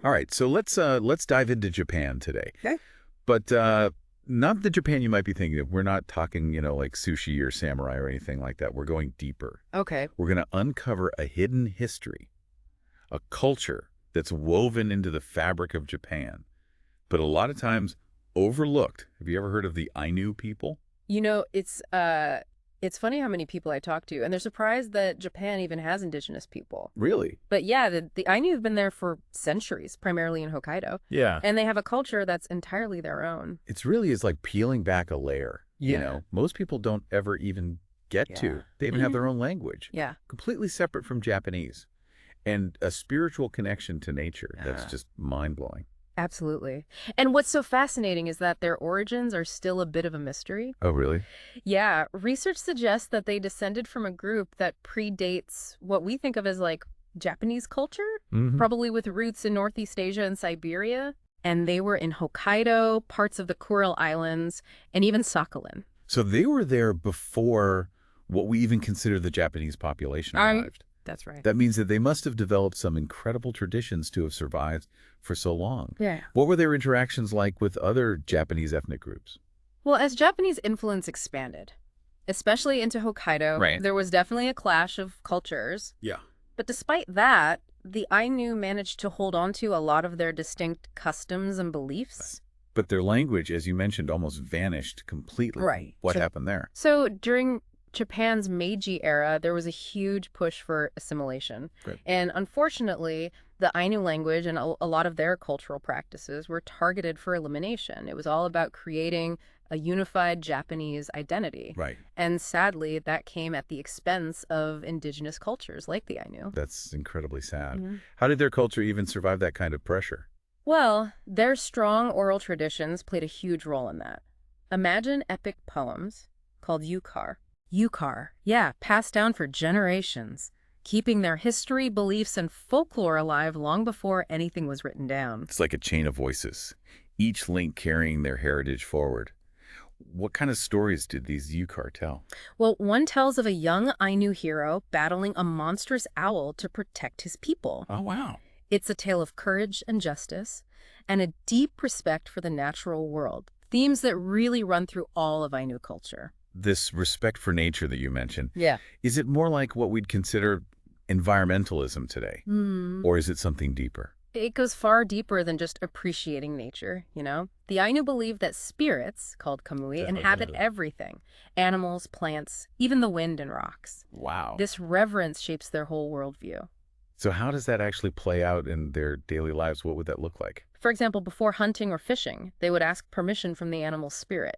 All right, so let's dive into Japan today. Okay. But not the Japan you might be thinking of. We're not talking, like sushi or samurai or anything like that. We're going deeper. Okay. We're going to uncover a hidden history, a culture that's woven into the fabric of Japan, but a lot of times overlooked. Have you ever heard of the Ainu people? You know, it's funny how many people I talk to, and they're surprised that Japan even has indigenous people. Really? But yeah, the Ainu have been there for centuries, primarily in Hokkaido, Yeah. and they have a culture that's entirely their own. It's really is like peeling back a layer. Yeah. Most people don't ever even get to. Yeah. They even have their own language, Yeah. completely separate from Japanese, and a spiritual connection to nature that's just mind-blowing. Absolutely. And what's so fascinating is that their origins are still a bit of a mystery. Oh, really? Yeah, research suggests that they descended from a group that predates what we think of as like Japanese culture, probably with roots in Northeast Asia and Siberia. And they were in Hokkaido, parts of the Kuril Islands, and even Sakhalin. So they were there before what we even consider the Japanese population arrived. That's right. That means that they must have developed some incredible traditions to have survived for so long. Yeah. What were their interactions like with other Japanese ethnic groups? Well, as Japanese influence expanded, especially into Hokkaido, Right. there was definitely a clash of cultures. Yeah. But despite that, the Ainu managed to hold on to a lot of their distinct customs and beliefs. But their language, as you mentioned, almost vanished completely. Right. What Sure. happened there? So during Japan's Meiji era, there was a huge push for assimilation. Great. And unfortunately, the Ainu language and a lot of their cultural practices were targeted for elimination. It was all about creating a unified Japanese identity. Right. And sadly, that came at the expense of indigenous cultures like the Ainu. That's incredibly sad. Mhm. How did their culture even survive that kind of pressure? Well, their strong oral traditions played a huge role in that. Imagine epic poems called yukar. Yukar, yeah, passed down for generations, keeping their history, beliefs, and folklore alive long before anything was written down. It's like a chain of voices, each link carrying their heritage forward. What kind of stories did these yukar tell? Well, one tells of a young Ainu hero battling a monstrous owl to protect his people. Oh, wow. It's a tale of courage and justice, and a deep respect for the natural world, themes that really run through all of Ainu culture. This respect for nature that you mentioned, Yeah. is it more like what we'd consider environmentalism today? Or is it something deeper? It goes far deeper than just appreciating nature, you know? The Ainu believe that spirits, called kamui, inhabit everything. Animals, plants, even the wind and rocks. Wow. This reverence shapes their whole worldview. So how does that actually play out in their daily lives? What would that look like? For example, before hunting or fishing, they would ask permission from the animal's spirit,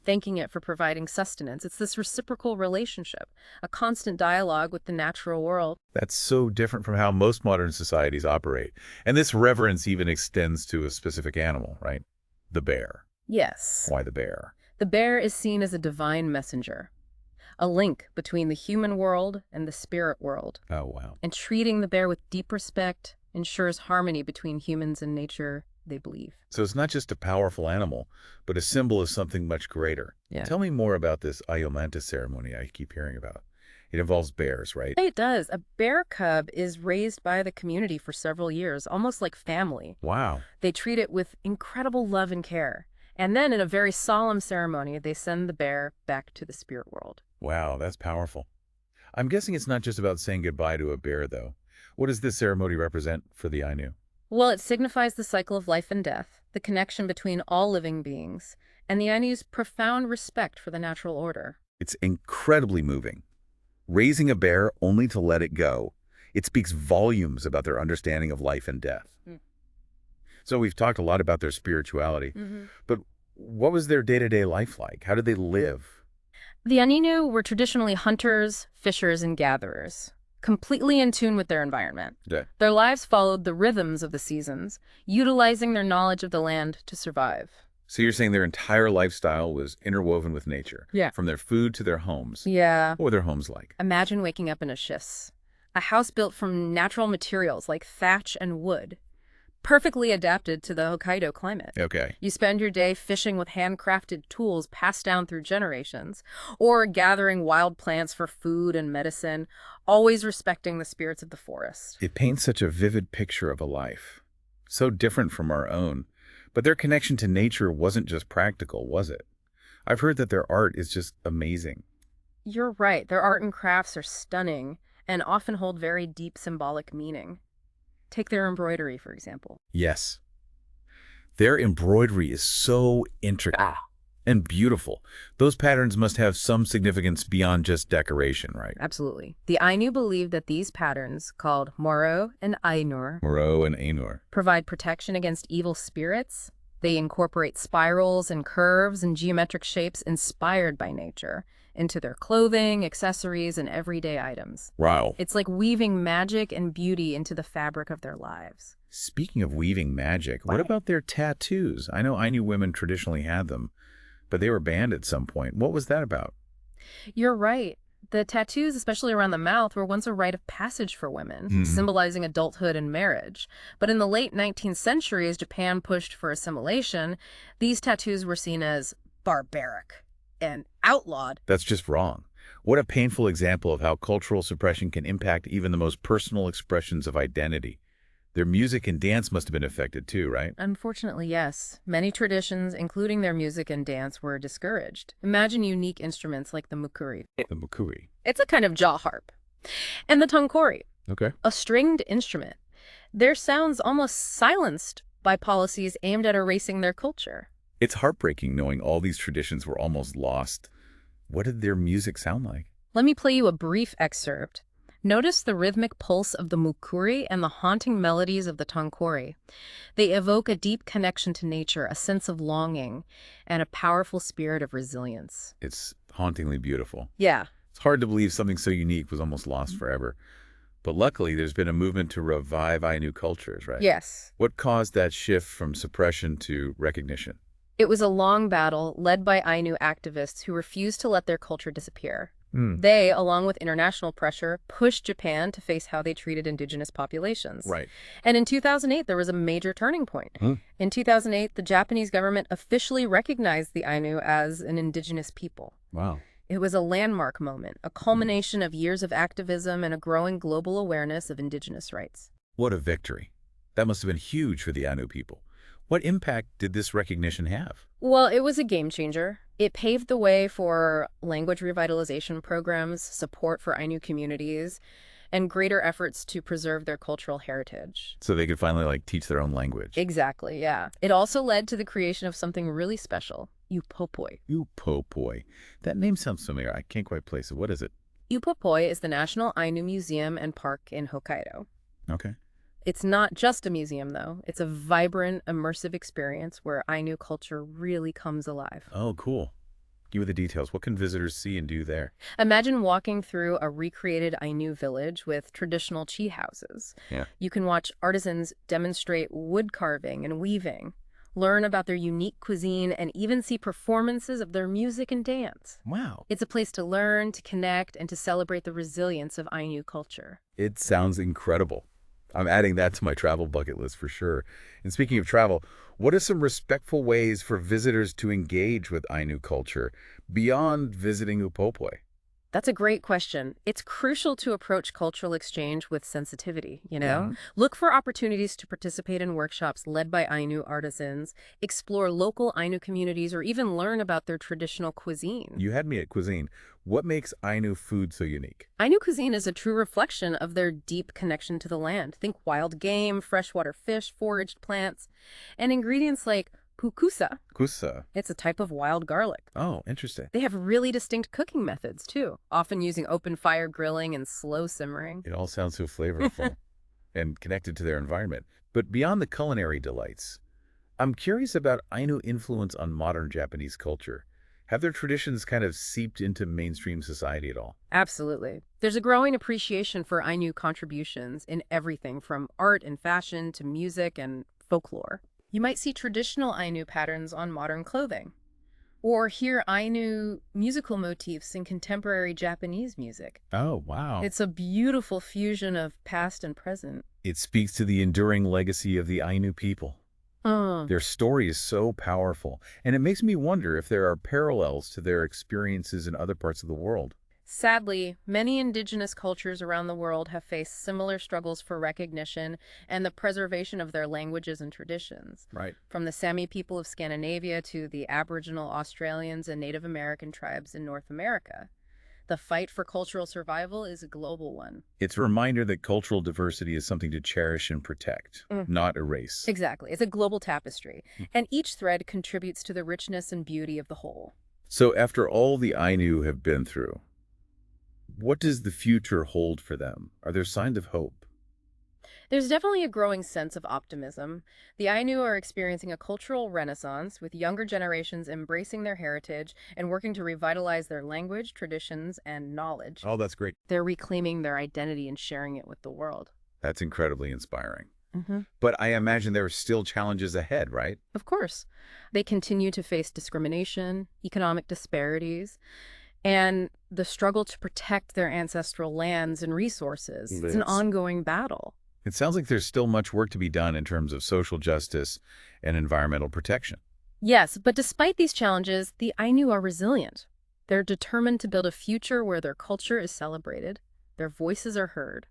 thanking it for providing sustenance. It's this reciprocal relationship, a constant dialogue with the natural world. That's so different from how most modern societies operate. And this reverence even extends to a specific animal, right? The bear. Yes. Why the bear? The bear is seen as a divine messenger, a link between the human world and the spirit world. Oh, wow. And treating the bear with deep respect ensures harmony between humans and nature, they believe. So it's not just a powerful animal, but a symbol of something much greater. Yeah. Tell me more about this Iyomante ceremony I keep hearing about. It involves bears, right? It does. A bear cub is raised by the community for several years, almost like family. Wow. They treat it with incredible love and care. And then in a very solemn ceremony, they send the bear back to the spirit world. Wow, that's powerful. I'm guessing it's not just about saying goodbye to a bear, though. What does this ceremony represent for the Ainu? Well, it signifies the cycle of life and death, the connection between all living beings, and the Ainu's profound respect for the natural order. It's incredibly moving. Raising a bear only to let it go. It speaks volumes about their understanding of life and death. So we've talked a lot about their spirituality, but what was their day-to-day life like? How did they live? The Ainu were traditionally hunters, fishers, and gatherers, completely in tune with their environment. Yeah. Their lives followed the rhythms of the seasons, utilizing their knowledge of the land to survive. So you're saying their entire lifestyle was interwoven with nature? Yeah. From their food to their homes? Yeah. What were their homes like? Imagine waking up in a shis, a house built from natural materials like thatch and wood, perfectly adapted to the Hokkaido climate. Okay. You spend your day fishing with handcrafted tools passed down through generations, or gathering wild plants for food and medicine, always respecting the spirits of the forest. It paints such a vivid picture of a life So different from our own. But their connection to nature wasn't just practical, was it? I've heard that their art is just amazing. You're right, their art and crafts are stunning and often hold very deep symbolic meaning. Take their embroidery, for example. Yes. Their embroidery is so intricate and beautiful. Those patterns must have some significance beyond just decoration, right? Absolutely. The Ainu believe that these patterns, called Moro and Ainur, Moreau and Ainur. provide protection against evil spirits. They incorporate spirals and curves and geometric shapes inspired by nature into their clothing, accessories, and everyday items. Wow. It's like weaving magic and beauty into the fabric of their lives. Speaking of weaving magic, what about their tattoos? I know Ainu women traditionally had them, but they were banned at some point. What was that about? You're right. The tattoos, especially around the mouth, were once a rite of passage for women, symbolizing adulthood and marriage. But in the late 19th century, as Japan pushed for assimilation, these tattoos were seen as barbaric and outlawed. That's just wrong. What a painful example of how cultural suppression can impact even the most personal expressions of identity. Their music and dance must have been affected too, right? Unfortunately, yes. Many traditions, including their music and dance, were discouraged. Imagine unique instruments like the mukuri. The mukuri. It's a kind of jaw harp. And the tongkori, Okay. a stringed instrument. Their sounds almost silenced by policies aimed at erasing their culture. It's heartbreaking knowing all these traditions were almost lost. What did their music sound like? Let me play you a brief excerpt. Notice the rhythmic pulse of the mukuri and the haunting melodies of the tongkori. They evoke a deep connection to nature, a sense of longing, and a powerful spirit of resilience. It's hauntingly beautiful. Yeah. It's hard to believe something so unique was almost lost forever. But luckily, there's been a movement to revive Ainu cultures, right? Yes. What caused that shift from suppression to recognition? It was a long battle led by Ainu activists who refused to let their culture disappear. They, along with international pressure, pushed Japan to face how they treated indigenous populations. Right. And in 2008, there was a major turning point. In 2008, the Japanese government officially recognized the Ainu as an indigenous people. Wow. It was a landmark moment, a culmination of years of activism and a growing global awareness of indigenous rights. What a victory. That must have been huge for the Ainu people. What impact did this recognition have? Well, it was a game changer. It paved the way for language revitalization programs, support for Ainu communities, and greater efforts to preserve their cultural heritage. So they could finally, teach their own language. Exactly, yeah. It also led to the creation of something really special, Upopoi. Upopoi. That name sounds familiar. I can't quite place it. What is it? Upopoi is the National Ainu Museum and Park in Hokkaido. Okay. It's not just a museum, though. It's a vibrant, immersive experience where Ainu culture really comes alive. Oh, cool. Give me the details. What can visitors see and do there? Imagine walking through a recreated Ainu village with traditional tea houses. Yeah. You can watch artisans demonstrate wood carving and weaving, learn about their unique cuisine, and even see performances of their music and dance. Wow. It's a place to learn, to connect, and to celebrate the resilience of Ainu culture. It sounds incredible. I'm adding that to my travel bucket list for sure. And speaking of travel, what are some respectful ways for visitors to engage with Ainu culture beyond visiting Upopoi? That's a great question. It's crucial to approach cultural exchange with sensitivity, you know? Look for opportunities to participate in workshops led by Ainu artisans, explore local Ainu communities, or even learn about their traditional cuisine. You had me at cuisine. What makes Ainu food so unique? Ainu cuisine is a true reflection of their deep connection to the land. Think wild game, freshwater fish, foraged plants, and ingredients like pukusa. Kusa. It's a type of wild garlic. Oh, interesting. They have really distinct cooking methods, too, often using open fire grilling and slow simmering. It all sounds so flavorful and connected to their environment. But beyond the culinary delights, I'm curious about Ainu influence on modern Japanese culture. Have their traditions kind of seeped into mainstream society at all? Absolutely. There's a growing appreciation for Ainu contributions in everything from art and fashion to music and folklore. You might see traditional Ainu patterns on modern clothing, or hear Ainu musical motifs in contemporary Japanese music. Oh, wow. It's a beautiful fusion of past and present. It speaks to the enduring legacy of the Ainu people. Their story is so powerful, and it makes me wonder if there are parallels to their experiences in other parts of the world. Sadly, many indigenous cultures around the world have faced similar struggles for recognition and the preservation of their languages and traditions. Right. From the Sami people of Scandinavia to the Aboriginal Australians and Native American tribes in North America, the fight for cultural survival is a global one. It's a reminder that cultural diversity is something to cherish and protect, not erase. Exactly. It's a global tapestry, and each thread contributes to the richness and beauty of the whole. So after all the Ainu have been through, what does the future hold for them? Are there signs of hope? There's definitely a growing sense of optimism. The Ainu are experiencing a cultural renaissance, with younger generations embracing their heritage and working to revitalize their language, traditions, and knowledge. Oh, that's great. They're reclaiming their identity and sharing it with the world. That's incredibly inspiring. Mm-hmm. But I imagine there are still challenges ahead, right? Of course. They continue to face discrimination, economic disparities, and the struggle to protect their ancestral lands and resources. It's an ongoing battle. It sounds like there's still much work to be done in terms of social justice and environmental protection. Yes, but despite these challenges, the Ainu are resilient. They're determined to build a future where their culture is celebrated, their voices are heard,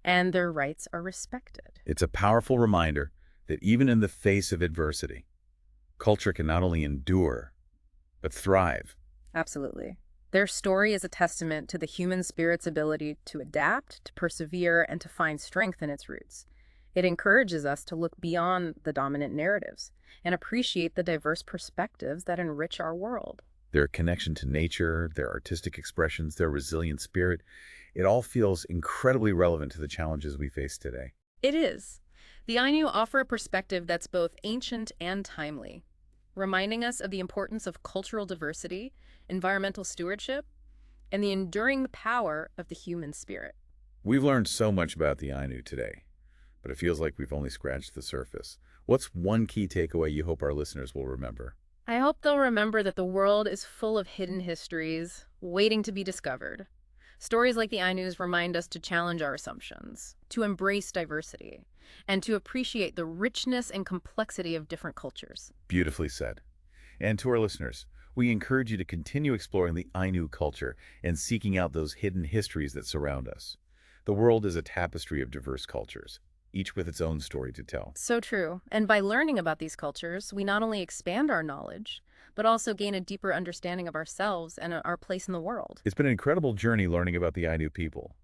and their rights are respected. It's a powerful reminder that even in the face of adversity, culture can not only endure, but thrive. Absolutely. Their story is a testament to the human spirit's ability to adapt, to persevere, and to find strength in its roots. It encourages us to look beyond the dominant narratives and appreciate the diverse perspectives that enrich our world. Their connection to nature, their artistic expressions, their resilient spirit, it all feels incredibly relevant to the challenges we face today. It is. The Ainu offer a perspective that's both ancient and timely, reminding us of the importance of cultural diversity, environmental stewardship, and the enduring power of the human spirit. We've learned so much about the Ainu today, but it feels like we've only scratched the surface. What's one key takeaway you hope our listeners will remember? I hope they'll remember that the world is full of hidden histories waiting to be discovered. Stories like the Ainu's remind us to challenge our assumptions, to embrace diversity, and to appreciate the richness and complexity of different cultures. Beautifully said. And to our listeners, we encourage you to continue exploring the Ainu culture and seeking out those hidden histories that surround us. The world is a tapestry of diverse cultures, each with its own story to tell. So true. And by learning about these cultures, we not only expand our knowledge, but also gain a deeper understanding of ourselves and our place in the world. It's been an incredible journey learning about the Ainu people.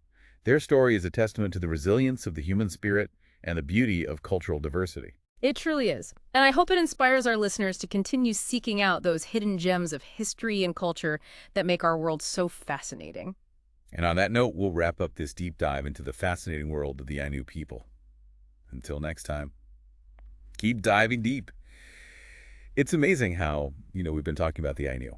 Their story is a testament to the resilience of the human spirit and the beauty of cultural diversity. It truly is. And I hope it inspires our listeners to continue seeking out those hidden gems of history and culture that make our world so fascinating. And on that note, we'll wrap up this deep dive into the fascinating world of the Ainu people. Until next time, keep diving deep. It's amazing how, we've been talking about the Ainu,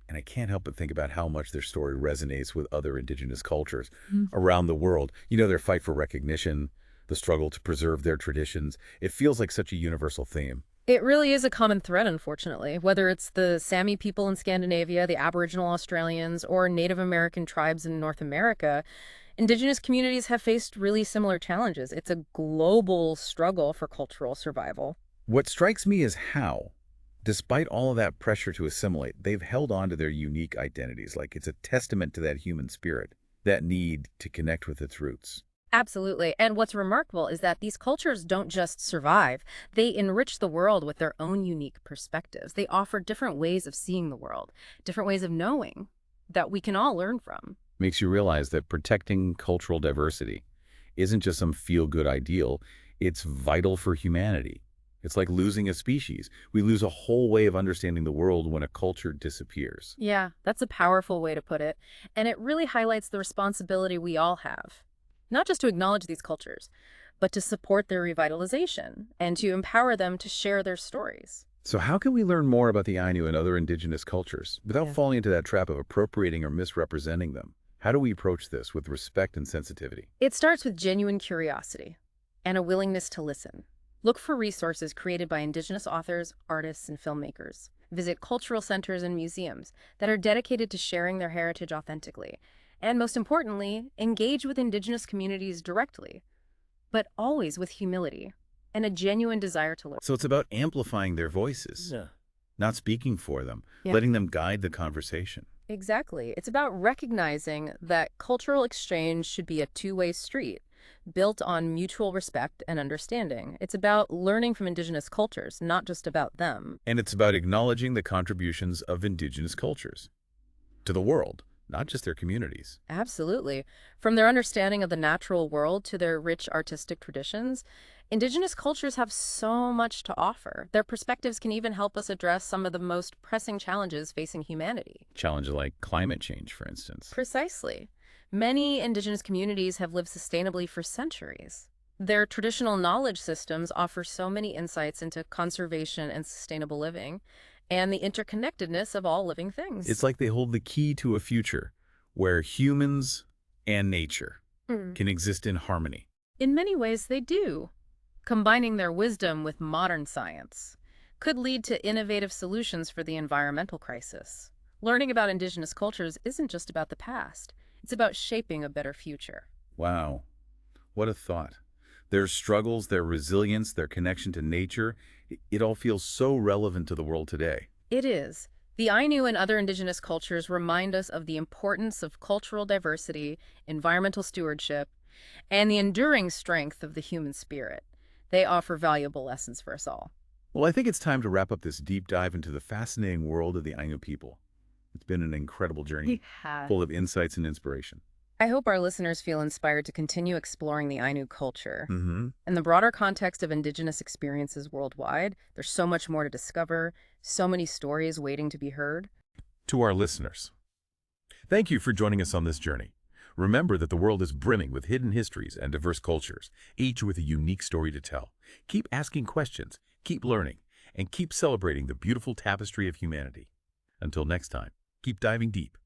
and I can't help but think about how much their story resonates with other indigenous cultures around the world. Their fight for recognition, the struggle to preserve their traditions. It feels like such a universal theme. It really is a common thread, unfortunately. Whether it's the Sami people in Scandinavia, the Aboriginal Australians, or Native American tribes in North America, Indigenous communities have faced really similar challenges. It's a global struggle for cultural survival. What strikes me is how, despite all of that pressure to assimilate, they've held on to their unique identities. Like it's a testament to that human spirit, that need to connect with its roots. Absolutely. And what's remarkable is that these cultures don't just survive. They enrich the world with their own unique perspectives. They offer different ways of seeing the world, different ways of knowing that we can all learn from. Makes you realize that protecting cultural diversity isn't just some feel-good ideal. It's vital for humanity. It's like losing a species. We lose a whole way of understanding the world when a culture disappears. Yeah, that's a powerful way to put it. And it really highlights the responsibility we all have. Not just to acknowledge these cultures, but to support their revitalization and to empower them to share their stories. So how can we learn more about the Ainu and other indigenous cultures without falling into that trap of appropriating or misrepresenting them? How do we approach this with respect and sensitivity? It starts with genuine curiosity and a willingness to listen. Look for resources created by Indigenous authors, artists, and filmmakers. Visit cultural centers and museums that are dedicated to sharing their heritage authentically. And most importantly, engage with Indigenous communities directly, but always with humility and a genuine desire to learn. So it's about amplifying their voices, not speaking for them, Yeah. letting them guide the conversation. Exactly. It's about recognizing that cultural exchange should be a two-way street, built on mutual respect and understanding. It's about learning from indigenous cultures, not just about them. And it's about acknowledging the contributions of indigenous cultures to the world, not just their communities. Absolutely. From their understanding of the natural world to their rich artistic traditions, indigenous cultures have so much to offer. Their perspectives can even help us address some of the most pressing challenges facing humanity. Challenges like climate change, for instance. Precisely. Many indigenous communities have lived sustainably for centuries. Their traditional knowledge systems offer so many insights into conservation and sustainable living, and the interconnectedness of all living things. It's like they hold the key to a future where humans and nature Mm. can exist in harmony. In many ways, they do. Combining their wisdom with modern science could lead to innovative solutions for the environmental crisis. Learning about indigenous cultures isn't just about the past, it's about shaping a better future. Wow, what a thought. Their struggles, their resilience, their connection to nature, it all feels so relevant to the world today. It is. The Ainu and other indigenous cultures remind us of the importance of cultural diversity, environmental stewardship, and the enduring strength of the human spirit. They offer valuable lessons for us all. Well, I think it's time to wrap up this deep dive into the fascinating world of the Ainu people. It's been an incredible journey, Yeah. full of insights and inspiration. I hope our listeners feel inspired to continue exploring the Ainu culture. Mm-hmm. In the broader context of indigenous experiences worldwide, there's so much more to discover, so many stories waiting to be heard. To our listeners, thank you for joining us on this journey. Remember that the world is brimming with hidden histories and diverse cultures, each with a unique story to tell. Keep asking questions, keep learning, and keep celebrating the beautiful tapestry of humanity. Until next time, keep diving deep.